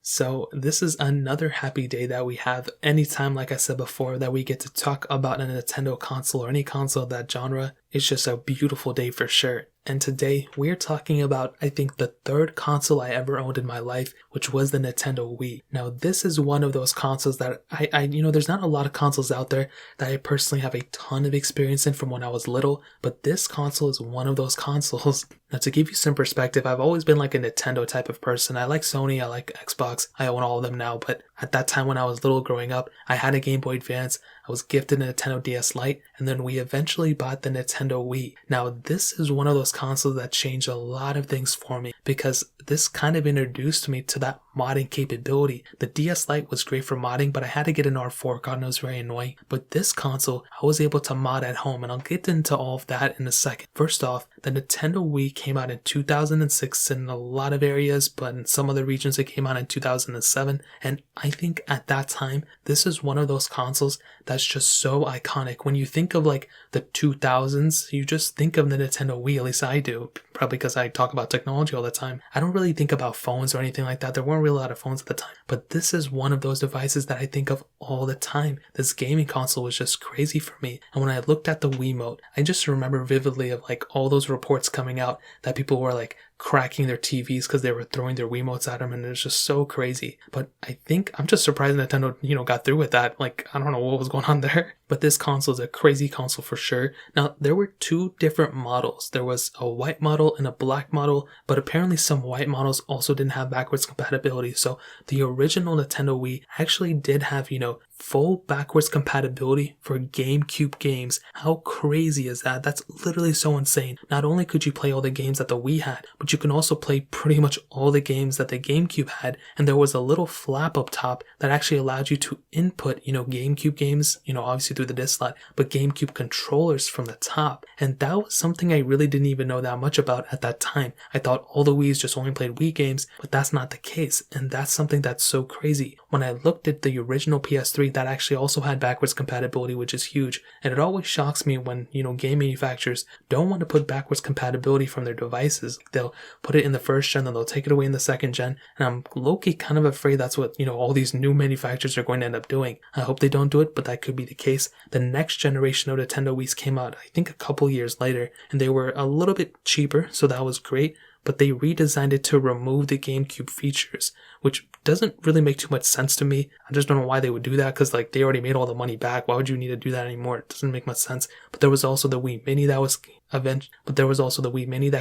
So, this is another happy day that we have anytime, like I said before, that we get to talk about a Nintendo console or any console of that genre. It's just a beautiful day for sure. And today we're talking about, I think, the third console I ever owned in my life, which was the Nintendo Wii. Now, this is one of those consoles that there's not a lot of consoles out there that I personally have a ton of experience in from when I was little, but this console is one of those consoles. Now, to give you some perspective, I've always been like a Nintendo type of person. I like Sony, I like Xbox, I own all of them now, but at that time when I was little growing up, I had a Game Boy Advance, I was gifted a Nintendo DS Lite, and then we eventually bought the Nintendo Wii. Now, this is one of those consoles that changed a lot of things for me because this kind of introduced me to that modding capability. The DS Lite was great for modding, but I had to get an R4 card and it was very annoying. But this console, I was able to mod at home, and I'll get into all of that in a second. First off, the Nintendo Wii came out in 2006 in a lot of areas, but in some other regions it came out in 2007. And I think at that time, this is one of those consoles that's just so iconic. When you think of like the 2000s, you just think of the Nintendo Wii, at least I do, probably because I talk about technology all the time. I don't really think about phones or anything like that. There weren't really a lot of phones at the time, but this is one of those devices that I think of all the time. This gaming console was just crazy for me. And when I looked at the Wiimote, I just remember vividly of like all those reports coming out that people were like cracking their TVs because they were throwing their Wiimotes at them, and it was just so crazy. But I think I'm just surprised Nintendo, got through with that. Like, I don't know what was going on there. But this console is a crazy console for sure. Now, there were two different models. There was a white model and a black model, but apparently some white models also didn't have backwards compatibility. So the original Nintendo Wii actually did have, full backwards compatibility for GameCube games. How crazy is that? That's literally so insane. Not only could you play all the games that the Wii had, but you can also play pretty much all the games that the GameCube had. And there was a little flap up top that actually allowed you to input, GameCube games, obviously through the disc slot, but GameCube controllers from the top. And that was something I really didn't even know that much about at that time. I thought all the Wiis just only played Wii games, but that's not the case. And that's something that's so crazy. When I looked at the original PS3, that actually also had backwards compatibility, which is huge. And it always shocks me when, game manufacturers don't want to put backwards compatibility from their devices. They'll put it in the first gen, then they'll take it away in the second gen. And I'm low-key kind of afraid that's what, all these new manufacturers are going to end up doing. I hope they don't do it, but that could be the case. The next generation of Nintendo Wiis came out, I think a couple years later, and they were a little bit cheaper, so that was great. But they redesigned it to remove the GameCube features, which doesn't really make too much sense to me. I just don't know why they would do that, because they already made all the money back. Why would you need to do that anymore? It doesn't make much sense. But there was also the Wii Mini that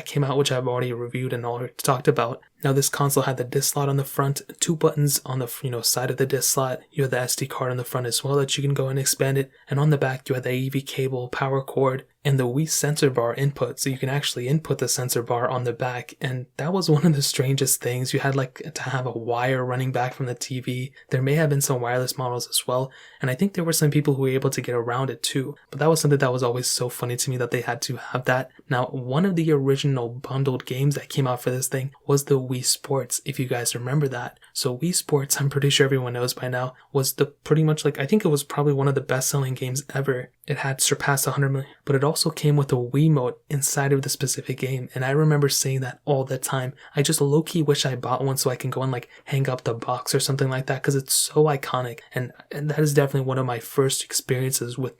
came out, which I've already reviewed and already talked about. Now, this console had the disc slot on the front, two buttons on the side of the disc slot. You have the SD card on the front as well that you can go and expand it. And on the back, you have the AV cable, power cord, and the Wii sensor bar input. So you can actually input the sensor bar on the back. And that was one of the strangest things. You had to have a wire running back from the TV. There may have been some wireless models as well. And I think there were some people who were able to get around it too. But that was something that was always so funny to me that they had to have that. Now, one of the original bundled games that came out for this thing was the Wii Sports, if you guys remember that. So Wii Sports, I'm pretty sure everyone knows by now, was pretty much I think it was probably one of the best-selling games ever. It had surpassed 100 million, but it also came with a Wiimote inside of the specific game, and I remember saying that all the time. I just low-key wish I bought one so I can go and hang up the box or something like that, because it's so iconic, and that is definitely one of my first experiences with,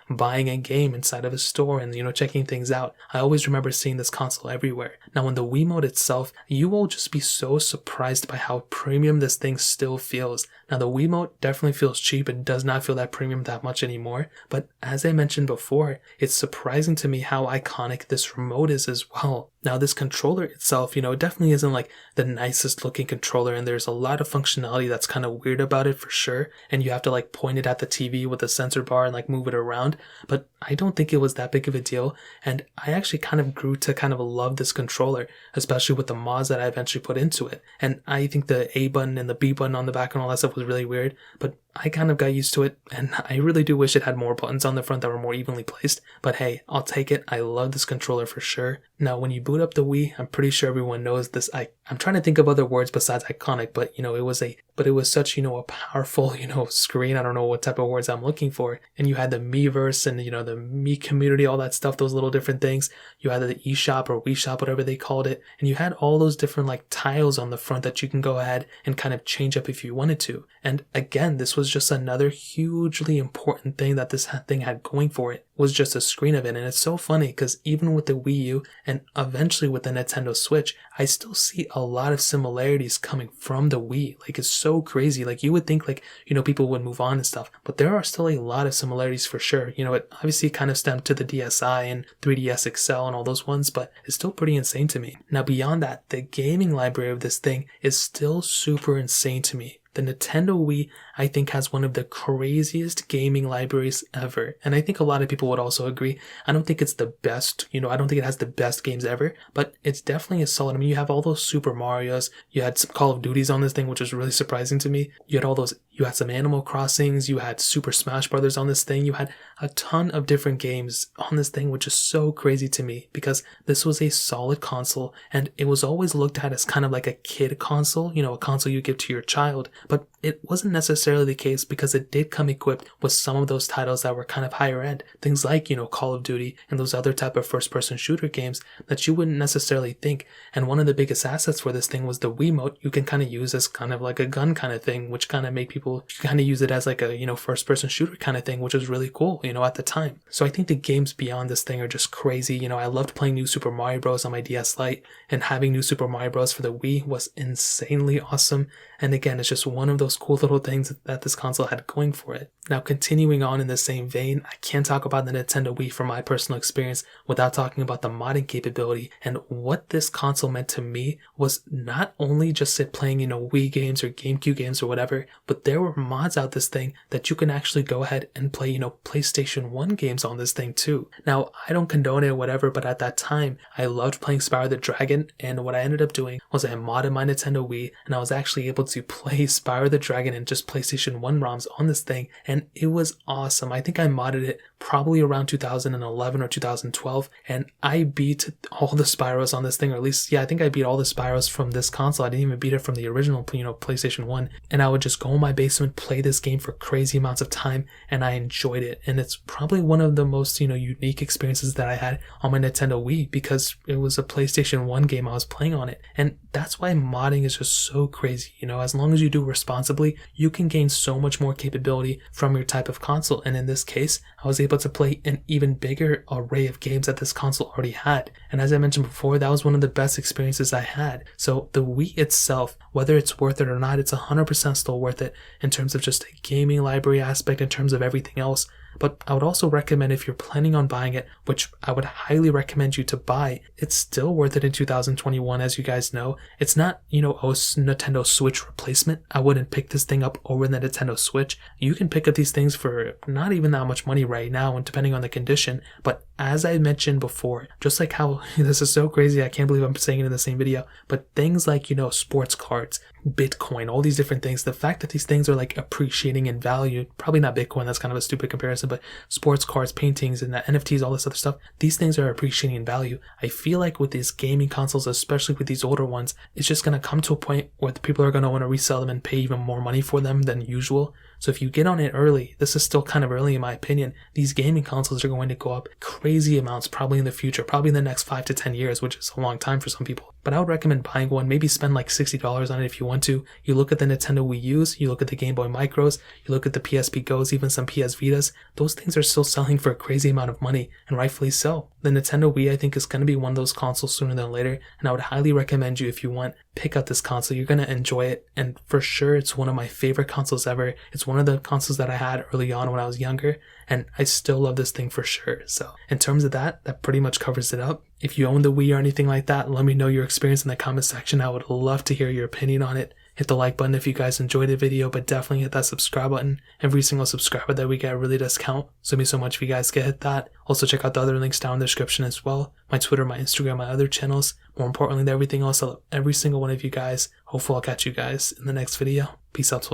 buying a game inside of a store and, checking things out. I always remember seeing this console everywhere. Now, in the Wiimote itself, you will just be so surprised by how premium this thing still feels. Now, the Wiimote definitely feels cheap. It does not feel that premium that much anymore, but as I mentioned before, it's surprising to me how iconic this remote is as well. Now, this controller itself, it definitely isn't the nicest looking controller, and there's a lot of functionality that's kind of weird about it for sure, and you have to point it at the TV with a sensor bar and move it around, but I don't think it was that big of a deal, and I actually kind of grew to kind of love this controller, especially with the mods that I eventually put into it. And I think the A button and the B button on the back and all that stuff was really weird, but I kind of got used to it, and I really do wish it had more buttons on the front that were more evenly placed, but hey, I'll take it. I love this controller for sure. Now, when you boot up the Wii, I'm pretty sure everyone knows this I'm trying to think of other words besides iconic, but it was such, a powerful, screen. I don't know what type of words I'm looking for. And you had the Miiverse and, the Mii community, all that stuff, those little different things. You had the eShop or Wii Shop, whatever they called it. And you had all those different like tiles on the front that you can go ahead and kind of change up if you wanted to. And again, this was just another hugely important thing that this thing had going for it, was just a screen of it. And it's so funny because even with the Wii U and eventually with the Nintendo Switch, I still see a lot of similarities coming from the Wii. Like, it's so crazy. Like, you would think like, people would move on and stuff, but there are still a lot of similarities for sure. It obviously kind of stemmed to the DSi and 3DS XL and all those ones, but it's still pretty insane to me. Now, beyond that, the gaming library of this thing is still super insane to me. The Nintendo Wii, I think, has one of the craziest gaming libraries ever. And I think a lot of people would also agree. I don't think it's the best, I don't think it has the best games ever, but it's definitely a solid. I mean, you have all those Super Marios, you had some Call of Duties on this thing, which was really surprising to me. You had some Animal Crossings, you had Super Smash Brothers on this thing, you had a ton of different games on this thing, which is so crazy to me because this was a solid console and it was always looked at as kind of like a kid console, a console you give to your child. But it wasn't necessarily the case because it did come equipped with some of those titles that were kind of higher end. Things like, Call of Duty and those other type of first person shooter games that you wouldn't necessarily think. And one of the biggest assets for this thing was the Wiimote. You can kind of use as kind of like a gun kind of thing, which kind of made people kind of use it as like a, first person shooter kind of thing, which was really cool, at the time. So I think the games beyond this thing are just crazy. I loved playing New Super Mario Bros. On my DS Lite, and having New Super Mario Bros. For the Wii was insanely awesome. And again, it's just one of those cool little things that this console had going for it. Now, continuing on in the same vein, I can't talk about the Nintendo Wii from my personal experience without talking about the modding capability. And what this console meant to me was not only just it playing, Wii games or GameCube games or whatever, but there were mods out this thing that you can actually go ahead and play, PlayStation 1 games on this thing too. Now, I don't condone it or whatever, but at that time, I loved playing Spyro the Dragon. And what I ended up doing was I modded my Nintendo Wii and I was actually able to play Spyro the Dragon and just PlayStation 1 ROMs on this thing, and it was awesome. I think I modded it probably around 2011 or 2012, and I beat all the Spyros on this thing, or at least, I think I beat all the Spyros from this console. I didn't even beat it from the original, PlayStation 1, and I would just go in my basement, play this game for crazy amounts of time, and I enjoyed it. And it's probably one of the most, unique experiences that I had on my Nintendo Wii, because it was a PlayStation 1 game I was playing on it. And that's why modding is just so crazy. As long as you do responsibly, you can gain so much more capability from your type of console. And in this case, I was able to play an even bigger array of games that this console already had. And as I mentioned before, that was one of the best experiences I had. So the Wii itself, whether it's worth it or not, it's 100% still worth it in terms of just a gaming library aspect, in terms of everything else. But I would also recommend, if you're planning on buying it, which I would highly recommend you to buy, it's still worth it in 2021. As you guys know, it's not, a Nintendo Switch replacement. I wouldn't pick this thing up over the Nintendo Switch. You can pick up these things for not even that much money right now, and depending on the condition. But as I mentioned before, just like how this is so crazy, I can't believe I'm saying it in the same video, but things like, sports cards, Bitcoin, all these different things, the fact that these things are like appreciating in value, probably not Bitcoin, that's kind of a stupid comparison, but sports cards, paintings, and the NFTs, all this other stuff, these things are appreciating in value. I feel like with these gaming consoles, especially with these older ones, it's just going to come to a point where the people are going to want to resell them and pay even more money for them than usual. So if you get on it early, this is still kind of early in my opinion, these gaming consoles are going to go up crazy amounts probably in the future, probably in the next 5 to 10 years, which is a long time for some people. But I would recommend buying one, maybe spend like $60 on it if you want to. You look at the Nintendo Wii U's, you look at the Game Boy Micros, you look at the PSP Go's, even some PS Vitas, those things are still selling for a crazy amount of money, and rightfully so. The Nintendo Wii, I think, is going to be one of those consoles sooner than later, and I would highly recommend you, if you want, pick up this console. You're going to enjoy it, and for sure it's one of my favorite consoles ever. It's one of the consoles that I had early on when I was younger, and I still love this thing for sure. So in terms of that pretty much covers it up. If you own the Wii or anything like that, let me know your experience in the comment section. I would love to hear your opinion on it. Hit the like button if you guys enjoyed the video, but definitely hit that subscribe button. Every single subscriber that we get really does count, so it'd be so much if you guys could hit that. Also check out the other links down in the description as well. My Twitter, my Instagram, my other channels. More importantly than everything else, I love every single one of you guys. Hopefully I'll catch you guys in the next video. Peace out.